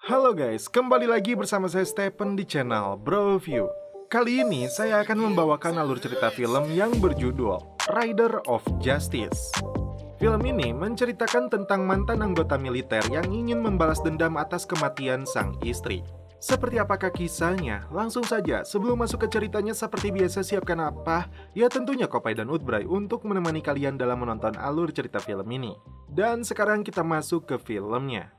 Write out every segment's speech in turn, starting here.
Halo guys, kembali lagi bersama saya Stephen di channel Broview. Kali ini saya akan membawakan alur cerita film yang berjudul Rider of Justice. Film ini menceritakan tentang mantan anggota militer yang ingin membalas dendam atas kematian sang istri. Seperti apakah kisahnya? Langsung saja, sebelum masuk ke ceritanya seperti biasa siapkan apa? Ya tentunya Kopai dan Utbray untuk menemani kalian dalam menonton alur cerita film ini. Dan sekarang kita masuk ke filmnya.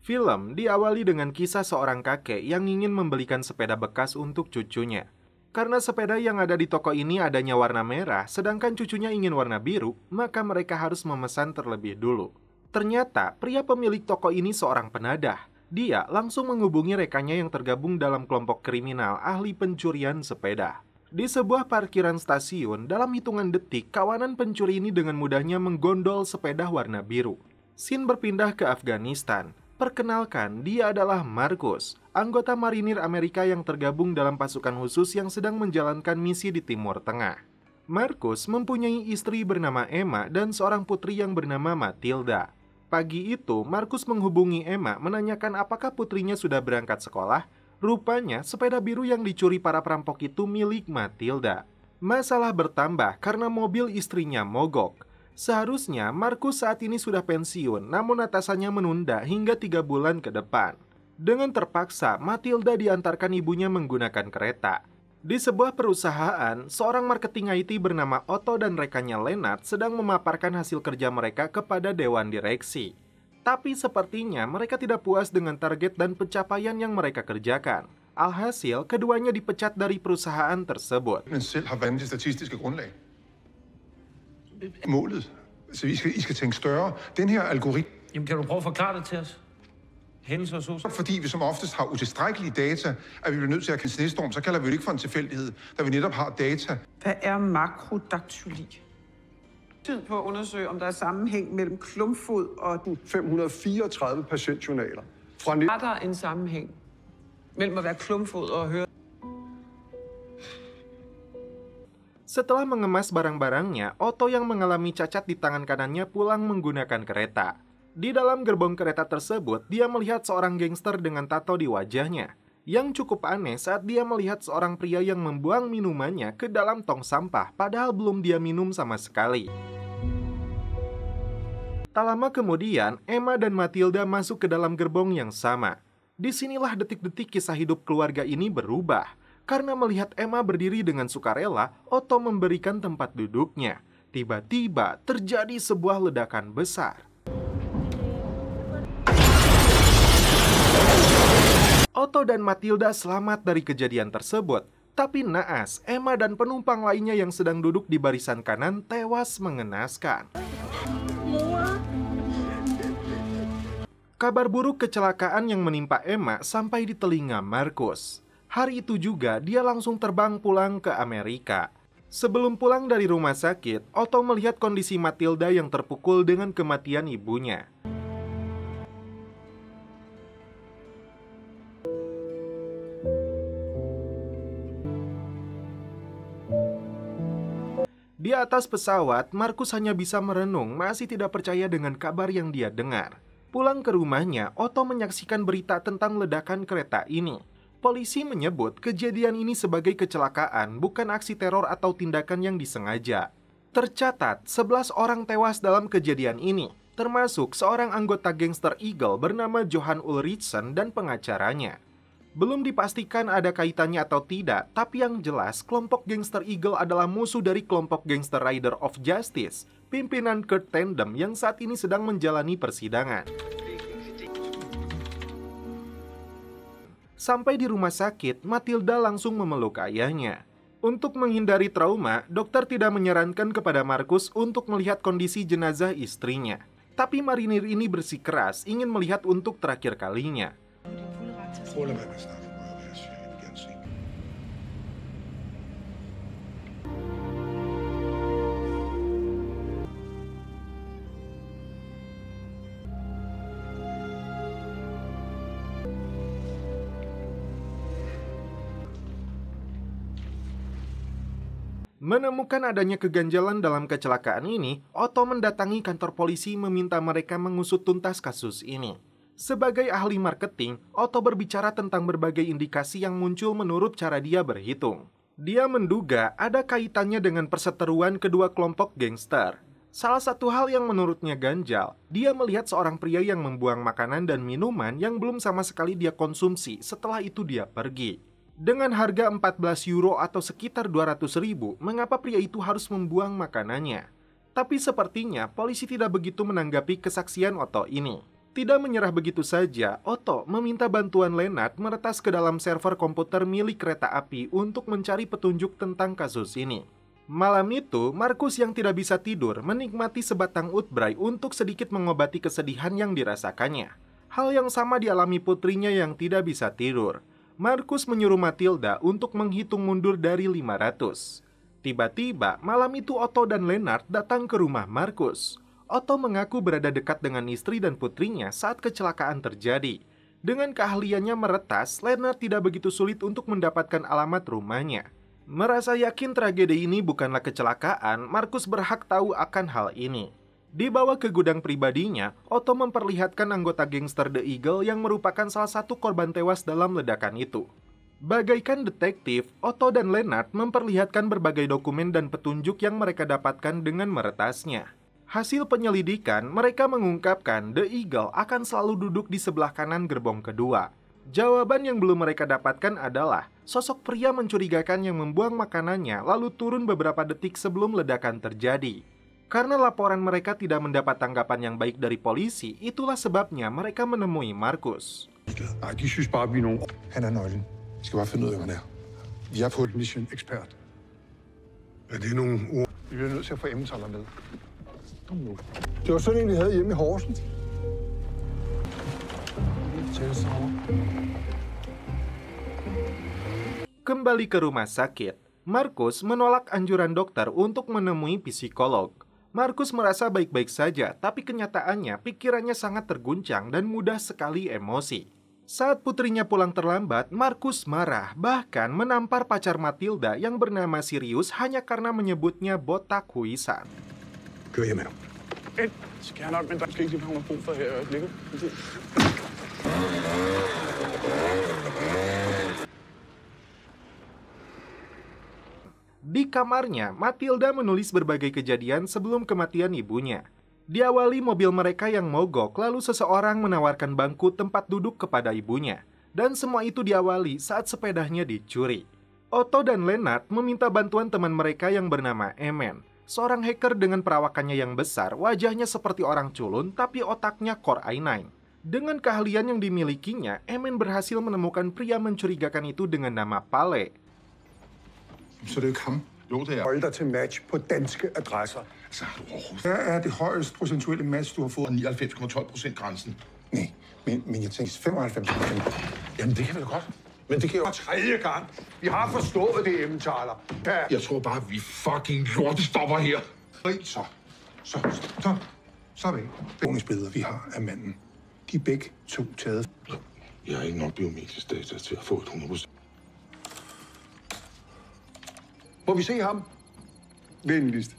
Film diawali dengan kisah seorang kakek yang ingin membelikan sepeda bekas untuk cucunya. Karena sepeda yang ada di toko ini adanya warna merah, sedangkan cucunya ingin warna biru, maka mereka harus memesan terlebih dulu. Ternyata, pria pemilik toko ini seorang penadah. Dia langsung menghubungi rekannya yang tergabung dalam kelompok kriminal ahli pencurian sepeda. Di sebuah parkiran stasiun, dalam hitungan detik, kawanan pencuri ini dengan mudahnya menggondol sepeda warna biru. Scene berpindah ke Afghanistan. Perkenalkan, dia adalah Marcus, anggota marinir Amerika yang tergabung dalam pasukan khusus yang sedang menjalankan misi di Timur Tengah. Marcus mempunyai istri bernama Emma dan seorang putri yang bernama Matilda. Pagi itu, Marcus menghubungi Emma menanyakan apakah putrinya sudah berangkat sekolah. Rupanya, sepeda biru yang dicuri para perampok itu milik Matilda. Masalah bertambah karena mobil istrinya mogok. Seharusnya Marcus saat ini sudah pensiun, namun atasannya menunda hingga 3 bulan ke depan. Dengan terpaksa, Matilda diantarkan ibunya menggunakan kereta. Di sebuah perusahaan, seorang marketing IT bernama Otto dan rekannya Lennart sedang memaparkan hasil kerja mereka kepada dewan direksi. Tapi sepertinya mereka tidak puas dengan target dan pencapaian yang mereka kerjakan. Alhasil, keduanya dipecat dari perusahaan tersebut. Målet. Så I skal tænke større. Den her algoritme... Jamen, kan du prøve at forklare det til os? Hændelser og så. Fordi vi som oftest har utilstrækkelige data, at vi bliver nødt til at kalde snestorm, så kalder vi det ikke for en tilfældighed, da vi netop har data. Hvad er makrodaktyli? Tid på at undersøge, om der er sammenhæng mellem klumpfod og... 534 patientjournaler. Er der en sammenhæng mellem at være klumpfod og høre... Setelah mengemas barang-barangnya, Otto yang mengalami cacat di tangan kanannya pulang menggunakan kereta. Di dalam gerbong kereta tersebut, dia melihat seorang gangster dengan tato di wajahnya. Yang cukup aneh saat dia melihat seorang pria yang membuang minumannya ke dalam tong sampah, padahal belum dia minum sama sekali. Tak lama kemudian, Emma dan Matilda masuk ke dalam gerbong yang sama. Disinilah detik-detik kisah hidup keluarga ini berubah. Karena melihat Emma berdiri dengan sukarela, Otto memberikan tempat duduknya. Tiba-tiba terjadi sebuah ledakan besar. Otto dan Matilda selamat dari kejadian tersebut. Tapi naas, Emma dan penumpang lainnya yang sedang duduk di barisan kanan tewas mengenaskan. Kabar buruk kecelakaan yang menimpa Emma sampai di telinga Marcus. Hari itu juga dia langsung terbang pulang ke Amerika. Sebelum pulang dari rumah sakit, Otto melihat kondisi Matilda yang terpukul dengan kematian ibunya. Di atas pesawat, Marcus hanya bisa merenung, masih tidak percaya dengan kabar yang dia dengar. Pulang ke rumahnya, Otto menyaksikan berita tentang ledakan kereta ini. Polisi menyebut kejadian ini sebagai kecelakaan, bukan aksi teror atau tindakan yang disengaja. Tercatat, 11 orang tewas dalam kejadian ini, termasuk seorang anggota gangster Eagle bernama Johan Ulrichsen dan pengacaranya. Belum dipastikan ada kaitannya atau tidak, tapi yang jelas kelompok gangster Eagle adalah musuh dari kelompok gangster Rider of Justice, pimpinan Kurt Tandem yang saat ini sedang menjalani persidangan. Sampai di rumah sakit, Matilda langsung memeluk ayahnya. Untuk menghindari trauma, dokter tidak menyarankan kepada Marcus untuk melihat kondisi jenazah istrinya. Tapi marinir ini bersikeras ingin melihat untuk terakhir kalinya. Menemukan adanya keganjalan dalam kecelakaan ini, Otto mendatangi kantor polisi meminta mereka mengusut tuntas kasus ini. Sebagai ahli marketing, Otto berbicara tentang berbagai indikasi yang muncul menurut cara dia berhitung. Dia menduga ada kaitannya dengan perseteruan kedua kelompok gangster. Salah satu hal yang menurutnya ganjal, dia melihat seorang pria yang membuang makanan dan minuman yang belum sama sekali dia konsumsi, setelah itu dia pergi. Dengan harga 14 euro atau sekitar 200.000, mengapa pria itu harus membuang makanannya? Tapi sepertinya polisi tidak begitu menanggapi kesaksian Otto ini. Tidak menyerah begitu saja, Otto meminta bantuan Lennart meretas ke dalam server komputer milik kereta api untuk mencari petunjuk tentang kasus ini. Malam itu, Markus yang tidak bisa tidur menikmati sebatang utbrai untuk sedikit mengobati kesedihan yang dirasakannya. Hal yang sama dialami putrinya yang tidak bisa tidur. Markus menyuruh Matilda untuk menghitung mundur dari 500. Tiba-tiba, malam itu Otto dan Lennart datang ke rumah Markus. Otto mengaku berada dekat dengan istri dan putrinya saat kecelakaan terjadi. Dengan keahliannya meretas, Lennart tidak begitu sulit untuk mendapatkan alamat rumahnya. Merasa yakin tragedi ini bukanlah kecelakaan, Markus berhak tahu akan hal ini. Dibawa ke gudang pribadinya, Otto memperlihatkan anggota gangster The Eagle yang merupakan salah satu korban tewas dalam ledakan itu. Bagaikan detektif, Otto dan Lennart memperlihatkan berbagai dokumen dan petunjuk yang mereka dapatkan dengan meretasnya. Hasil penyelidikan, mereka mengungkapkan The Eagle akan selalu duduk di sebelah kanan gerbong kedua. Jawaban yang belum mereka dapatkan adalah sosok pria mencurigakan yang membuang makanannya lalu turun beberapa detik sebelum ledakan terjadi. Karena laporan mereka tidak mendapat tanggapan yang baik dari polisi, itulah sebabnya mereka menemui Markus. Nej, de synes bare, vi er nogle... Han er nøglen. Vi skal bare finde ud af, hvem han er. Vi er på et mission-ekspert. Er det nogle ord? Vi bliver nødt til at få Emmentaler med. Kom nu. Det var sådan en, vi havde hjemme i Horsens. Kembali ke rumah sakit, Markus menolak anjuran dokter untuk menemui psikolog. Markus merasa baik-baik saja, tapi kenyataannya pikirannya sangat terguncang dan mudah sekali emosi. Saat putrinya pulang terlambat, Markus marah, bahkan menampar pacar Matilda yang bernama Sirius hanya karena menyebutnya botak huisan. Kør hjem med ham. Skal jeg nok, men der skal ikke lige have brug for her i øjeblikket. Di kamarnya, Matilda menulis berbagai kejadian sebelum kematian ibunya. Diawali mobil mereka yang mogok, lalu seseorang menawarkan bangku tempat duduk kepada ibunya. Dan semua itu diawali saat sepedanya dicuri. Otto dan Lennart meminta bantuan teman mereka yang bernama Emen. Seorang hacker dengan perawakannya yang besar, wajahnya seperti orang culun, tapi otaknya Core i9. Dengan keahlian yang dimilikinya, Emen berhasil menemukan pria mencurigakan itu dengan nama Pale. Så det er jo ikke ham. Jo, det er. Hold dig til match på danske adresser. Altså, har du overhovedet... Hvad er det højeste procentuelle match, du har fået? 99,12% grænsen. Nej, men jeg tænker 95%. Jamen, det kan vi da godt. Men det kan jo... For tredje gang. Vi har forstået det, Emmentaler. Ja. Jeg tror bare, vi fucking lortestopper her. Så er vi. Vågningsbilleder, vi har af manden. De er begge to taget. Jeg har ikke nok biometrisk data til at få et 100%. Må vi se ham? Venligst.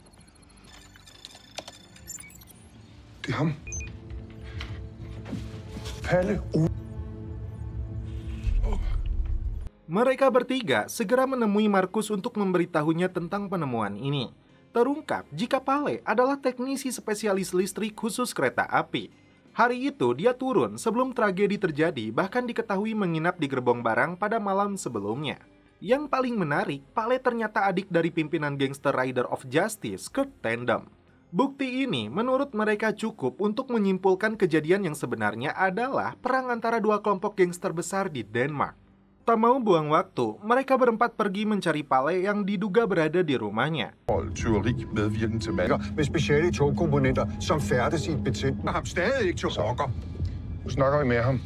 Det er ham. Palle Mereka bertiga segera menemui Markus untuk memberitahunya tentang penemuan ini. Terungkap jika Pale adalah teknisi spesialis listrik khusus kereta api. Hari itu dia turun sebelum tragedi terjadi, bahkan diketahui menginap di gerbong barang pada malam sebelumnya. Yang paling menarik, Pale ternyata adik dari pimpinan gangster Rider of Justice, Kurt Tandem. Bukti ini menurut mereka cukup untuk menyimpulkan kejadian yang sebenarnya adalah perang antara dua kelompok gangster besar di Denmark. Tak mau buang waktu, mereka berempat pergi mencari Pale yang diduga berada di rumahnya. Tyveri medvirken til mand. med speciale togkomponenter, som færdes i et betændt. Ham stadig ikke til rocker. Nu snakker vi med ham.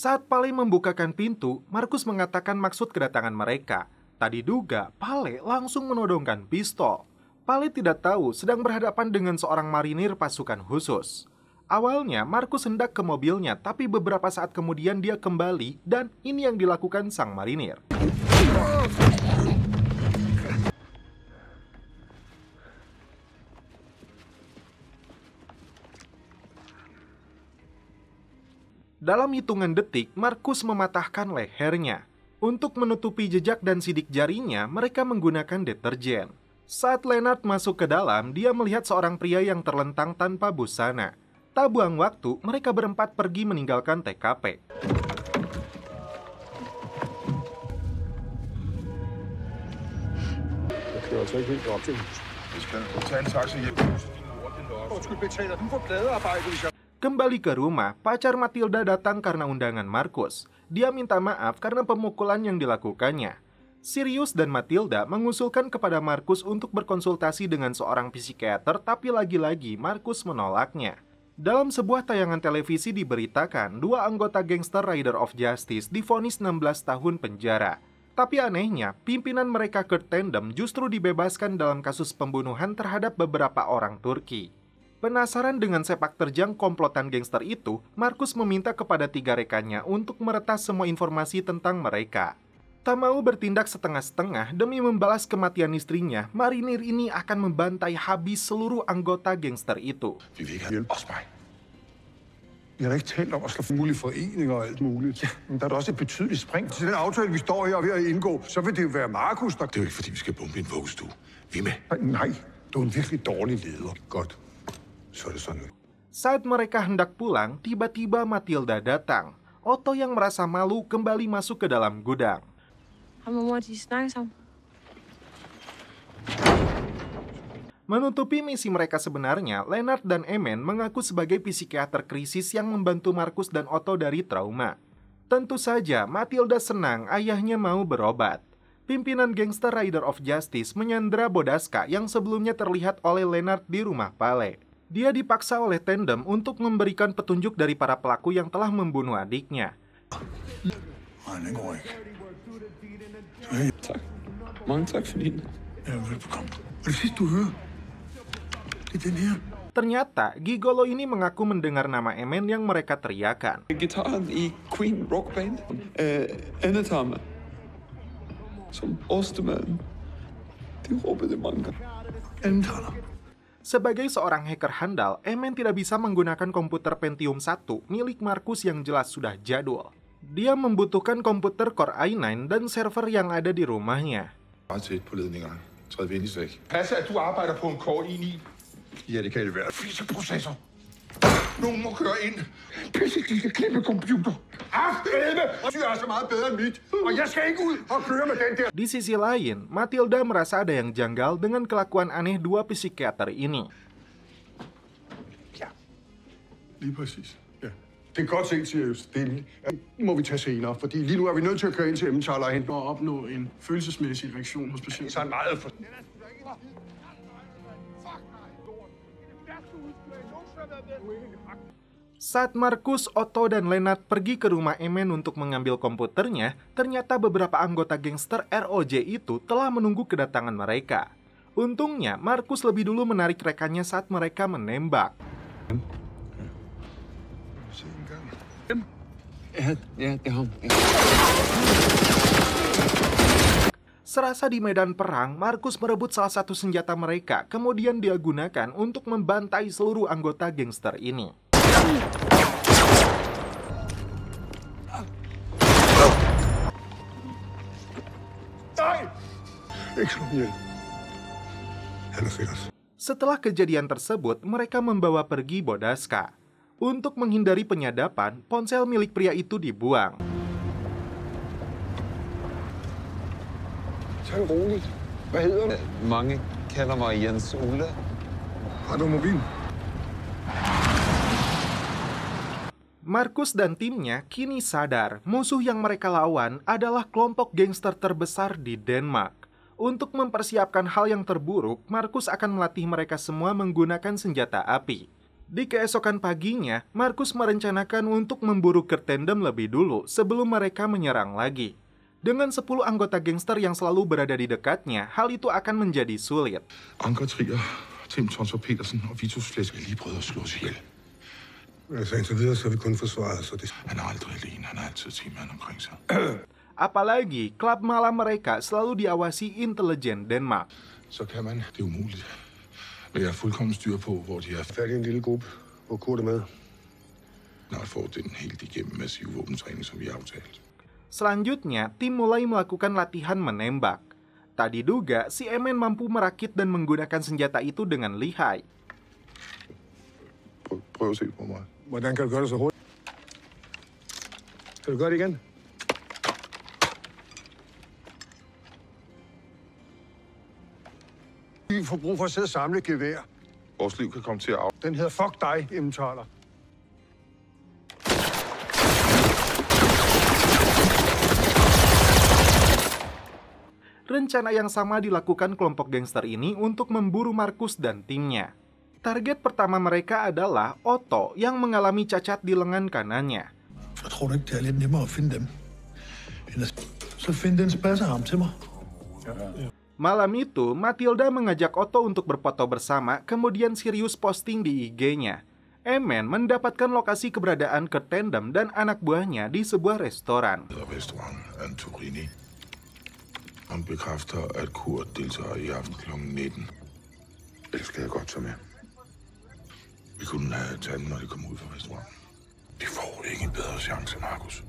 Saat Pale membukakan pintu, Markus mengatakan maksud kedatangan mereka. Tak diduga, Pale langsung menodongkan pistol. Pale tidak tahu sedang berhadapan dengan seorang marinir pasukan khusus. Awalnya, Markus hendak ke mobilnya, tapi beberapa saat kemudian dia kembali, dan ini yang dilakukan sang marinir. Dalam hitungan detik, Markus mematahkan lehernya. Untuk menutupi jejak dan sidik jarinya, mereka menggunakan deterjen. Saat Leonard masuk ke dalam, dia melihat seorang pria yang terlentang tanpa busana. Tak buang waktu, mereka berempat pergi meninggalkan TKP. Jeg kører altså ikke helt op til huset. Vi skal tage en taxa hjem. Undskyld, betaler du for pladearbejde, hvis jeg... Kembali ke rumah, pacar Matilda datang karena undangan Markus. Dia minta maaf karena pemukulan yang dilakukannya. Sirius dan Matilda mengusulkan kepada Markus untuk berkonsultasi dengan seorang psikiater, tapi lagi-lagi Markus menolaknya. Dalam sebuah tayangan televisi diberitakan, dua anggota gangster Rider of Justice divonis 16 tahun penjara. Tapi anehnya, pimpinan mereka Kurt Tandem justru dibebaskan dalam kasus pembunuhan terhadap beberapa orang Turki. Penasaran dengan sepak terjang komplotan gangster itu, Markus meminta kepada 3 rekannya untuk meretas semua informasi tentang mereka. Tak mau bertindak setengah-setengah demi membalas kematian istrinya, marinir ini akan membantai habis seluruh anggota gangster itu. Vi vil ikke have også mig. Vi har da ikke talt om at slå mulige foreninger og alt muligt. Ja, men der er da også et betydeligt spring. Til den aftale, vi står her og ved at indgå, så vil det jo være Markus, der... Det er jo ikke, fordi vi skal bombe en vuggestue. Vi er med. Nej, du er en virkelig dårlig leder. Godt. Så er det sådan. Saat mereka hendak pulang, tiba-tiba Matilda datang. Otto yang merasa malu kembali masuk ke dalam gudang. Menutupi misi mereka sebenarnya, Leonard dan Emen mengaku sebagai psikiater krisis yang membantu Markus dan Otto dari trauma. Tentu saja, Matilda senang ayahnya mau berobat. Pimpinan gangster Rider of Justice menyandera Bodaska yang sebelumnya terlihat oleh Leonard di rumah Pale. Dia dipaksa oleh Tandem untuk memberikan petunjuk dari para pelaku yang telah membunuh adiknya. Tak. Mange tak for din. Ja, velbekomme. Og det sidste, du hører, det er den her. Ternyata, Gigolo ini mengaku mendengar nama Emen yang mereka teriakan. Gitaren i Queen Rock Band. Endetarme. Som Osterman. De råbede mange. Antaler. Sebagai seorang hacker handal, Emen tidak bisa menggunakan komputer Pentium 1 milik Markus yang jelas sudah jadul. Dia membutuhkan komputer Core i9 dan server yang ada di rumahnya. Meget tæt på ledningerne. Træd venligst væk. Passer, at du arbejder på en Core i9? Ja, det kan det være. Fliseprocessor. Nogen må køre ind. Pisse, de skal klippe computer. Aftelme! Og det er så meget bedre end mit. Og jeg skal ikke ud og køre med den der. Di sisi lain, Matilda merasa ada yang janggal dengan kelakuan aneh dua psikiater ini. Ja, lige præcis. Ja. Det er godt set, Sirius. Det må vi tage senere, fordi lige nu er vi nødt til at køre ind til Emmentaler og hente og opnå en følelsesmæssig reaktion hos patienten. Så er meget for... Saat Markus, Otto, dan Leonard pergi ke rumah Emen untuk mengambil komputernya, ternyata beberapa anggota gangster ROJ itu telah menunggu kedatangan mereka. Untungnya, Markus lebih dulu menarik rekannya saat mereka menembak. Ja, det er ham. Serasa di medan perang, Markus merebut salah satu senjata mereka, kemudian dia gunakan untuk membantai seluruh anggota gangster ini. Setelah kejadian tersebut, mereka membawa pergi Bodaska. Untuk menghindari penyadapan, ponsel milik pria itu dibuang. Tag roligt. Hvad hedder du? Mange kalder mig Jens Ole. Har du mobil? Markus dan timnya kini sadar musuh yang mereka lawan adalah kelompok gangster terbesar di Denmark. Untuk mempersiapkan hal yang terburuk, Markus akan melatih mereka semua menggunakan senjata api. Di keesokan paginya, Markus merencanakan untuk memburu Kurt Tandem lebih dulu sebelum mereka menyerang lagi. Dengan 10 anggota gangster yang selalu berada di dekatnya, hal itu akan menjadi sulit. Anker Trier, Tim Tonsor Petersen og Vitus Flæsk lige prøvet at slå os ihjel. Altså indtil videre, så er vi kun forsvaret, så det... Han er aldrig alene, han har altid teamand omkring sig. Apalagi, klub malam mereka selalu diawasi intelijen Denmark. Så kan man. Det er umuligt. Men jeg har fuldkommen styr på, hvor de er. Færdig en lille gruppe. Hvor Kurt er med. Når jeg får den helt igennem massiv våbentræning, som vi har aftalt. Selanjutnya, tim mulai melakukan latihan menembak. Tak diduga, si Emen mampu merakit dan menggunakan senjata itu dengan lihai. Prøv at se på mig. Hvordan kan du gøre det så hurtigt? Kan du gøre det igen? Vi får brug for at sidde og samle gevær. Vores liv kan komme til at Den hedder Fuck dig, Emmentaler. Rencana yang sama dilakukan kelompok gangster ini untuk memburu Markus dan timnya. Target pertama mereka adalah Otto yang mengalami cacat di lengan kanannya. Jeg tror du ikke, det er lidt nemmere at finde dem. Så find den spasser ham til mig. Malam itu, Matilda mengajak Otto untuk berfoto bersama, kemudian Sirius posting di IG-nya. Emen mendapatkan lokasi keberadaan Kurt Tandem dan anak buahnya di sebuah restoran. Restaurant Antorini. Han bekræfter, at Kurt deltager i aften kl. 19. Det skal jeg godt tage med. Vi kunne have taget dem, når de kommer ud fra restauranten. De får ikke en bedre chance, Markus.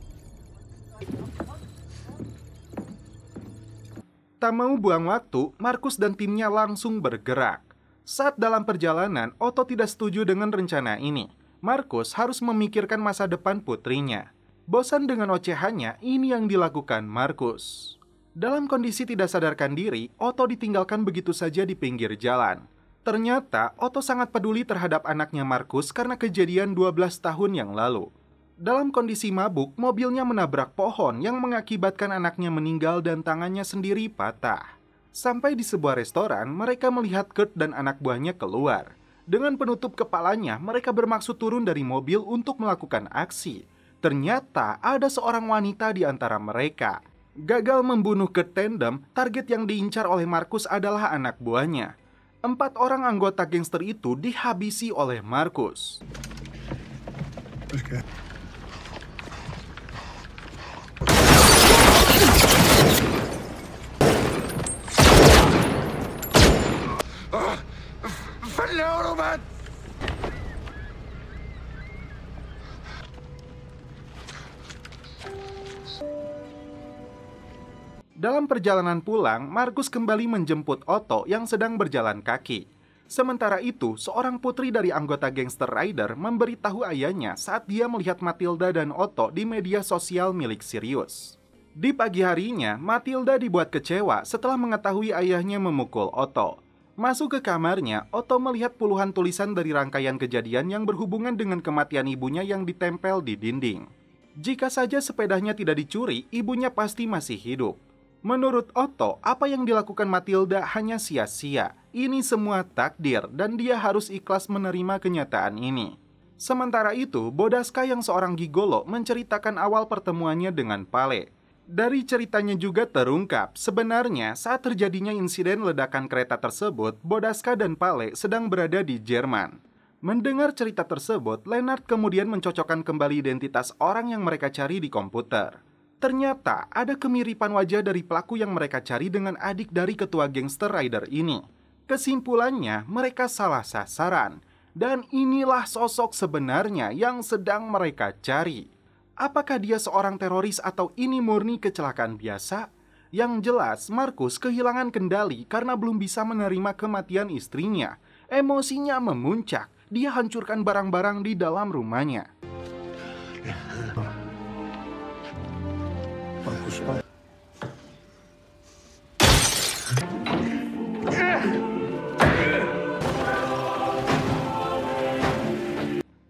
Tak mau buang waktu, Markus dan timnya langsung bergerak. Saat dalam perjalanan, Otto tidak setuju dengan rencana ini. Markus harus memikirkan masa depan putrinya. Bosan dengan ocehannya, ini yang dilakukan Markus. Dalam kondisi tidak sadarkan diri, Otto ditinggalkan begitu saja di pinggir jalan. Ternyata, Otto sangat peduli terhadap anaknya Markus karena kejadian 12 tahun yang lalu. Dalam kondisi mabuk, mobilnya menabrak pohon yang mengakibatkan anaknya meninggal dan tangannya sendiri patah. Sampai di sebuah restoran, mereka melihat Kurt dan anak buahnya keluar. Dengan penutup kepalanya, mereka bermaksud turun dari mobil untuk melakukan aksi. Ternyata ada seorang wanita di antara mereka. Gagal membunuh Kurt Tandem, target yang diincar oleh Markus adalah anak buahnya. 4 orang anggota gangster itu dihabisi oleh Markus. Hvad laver du, mand? Dalam perjalanan pulang, Markus kembali menjemput Otto yang sedang berjalan kaki. Sementara itu, seorang putri dari anggota gangster Rider memberitahu ayahnya saat dia melihat Matilda dan Otto di media sosial milik Sirius. Di pagi harinya, Matilda dibuat kecewa setelah mengetahui ayahnya memukul Otto. Masuk ke kamarnya, Otto melihat puluhan tulisan dari rangkaian kejadian yang berhubungan dengan kematian ibunya yang ditempel di dinding. Jika saja sepedanya tidak dicuri, ibunya pasti masih hidup. Menurut Otto, apa yang dilakukan Matilda hanya sia-sia. Ini semua takdir dan dia harus ikhlas menerima kenyataan ini. Sementara itu, Bodaska yang seorang gigolo menceritakan awal pertemuannya dengan Pale. Dari ceritanya juga terungkap, sebenarnya saat terjadinya insiden ledakan kereta tersebut, Bodaska dan Pale sedang berada di Jerman. Mendengar cerita tersebut, Lennart kemudian mencocokkan kembali identitas orang yang mereka cari di komputer. Ternyata ada kemiripan wajah dari pelaku yang mereka cari dengan adik dari ketua gangster Rider ini. Kesimpulannya, mereka salah sasaran. Dan inilah sosok sebenarnya yang sedang mereka cari. Apakah dia seorang teroris atau ini murni kecelakaan biasa? Yang jelas, Markus kehilangan kendali karena belum bisa menerima kematian istrinya. Emosinya memuncak. Dia hancurkan barang-barang di dalam rumahnya.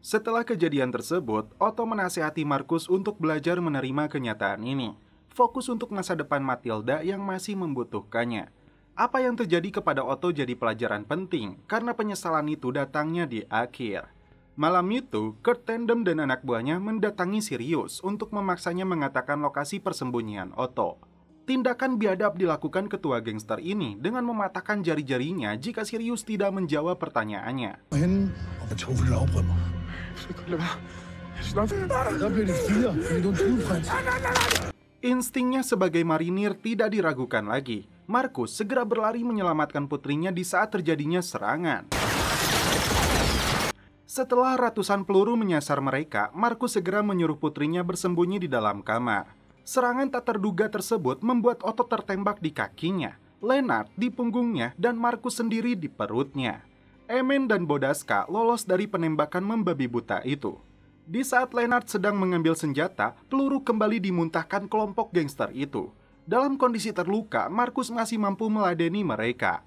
Setelah kejadian tersebut, Otto menasihati Markus untuk belajar menerima kenyataan ini. Fokus untuk masa depan Matilda yang masih membutuhkannya. Apa yang terjadi kepada Otto jadi pelajaran penting, karena penyesalan itu datangnya di akhir. Malam itu, Kurt Tandem dan anak buahnya mendatangi Sirius untuk memaksanya mengatakan lokasi persembunyian Otto. Tindakan biadab dilakukan ketua gangster ini dengan mematahkan jari-jarinya jika Sirius tidak menjawab pertanyaannya. Der blev det 4, fordi du er en tudeprins. Instingnya sebagai marinir tidak diragukan lagi. Markus segera berlari menyelamatkan putrinya di saat terjadinya serangan. Setelah ratusan peluru menyasar mereka, Markus segera menyuruh putrinya bersembunyi di dalam kamar. Serangan tak terduga tersebut membuat Otto tertembak di kakinya, Lennart di punggungnya, dan Markus sendiri di perutnya. Emen dan Bodaska lolos dari penembakan membabi buta itu. Di saat Lennart sedang mengambil senjata, peluru kembali dimuntahkan kelompok gangster itu. Dalam kondisi terluka, Markus masih mampu meladeni mereka.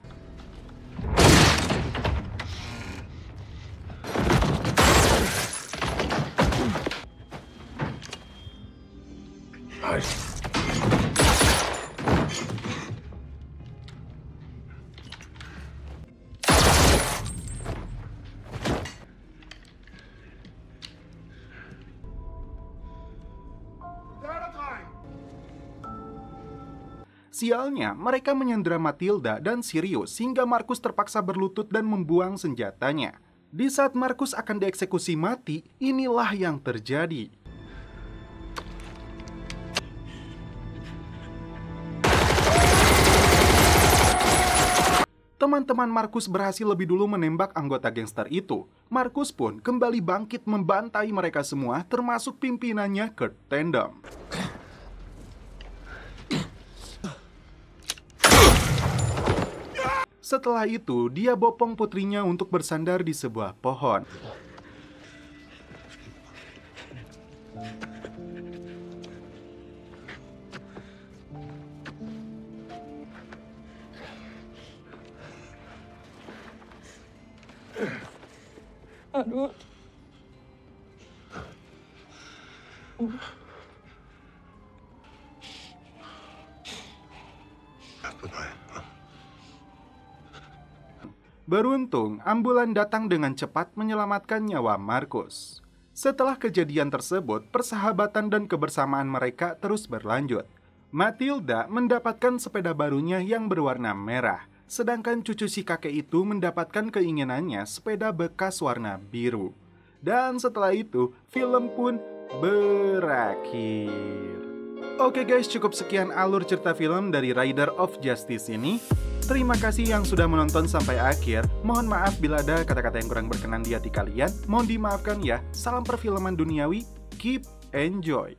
Sialnya, mereka menyandera Matilda dan Sirius hingga Markus terpaksa berlutut dan membuang senjatanya. Di saat Markus akan dieksekusi mati, inilah yang terjadi. Teman-teman Markus berhasil lebih dulu menembak anggota gangster itu. Markus pun kembali bangkit membantai mereka semua, termasuk pimpinannya Kurt Tandem. Setelah itu, dia bopong putrinya untuk bersandar di sebuah pohon. Aduh. Beruntung, ambulan datang dengan cepat menyelamatkan nyawa Markus. Setelah kejadian tersebut, persahabatan dan kebersamaan mereka terus berlanjut. Matilda mendapatkan sepeda barunya yang berwarna merah, sedangkan cucu si kakek itu mendapatkan keinginannya sepeda bekas warna biru. Dan setelah itu, film pun berakhir. Oke guys, cukup sekian alur cerita film dari Rider of Justice ini. Terima kasih yang sudah menonton sampai akhir. Mohon maaf bila ada kata-kata yang kurang berkenan di hati kalian. Mohon dimaafkan ya. Salam perfilman duniawi. Keep enjoy.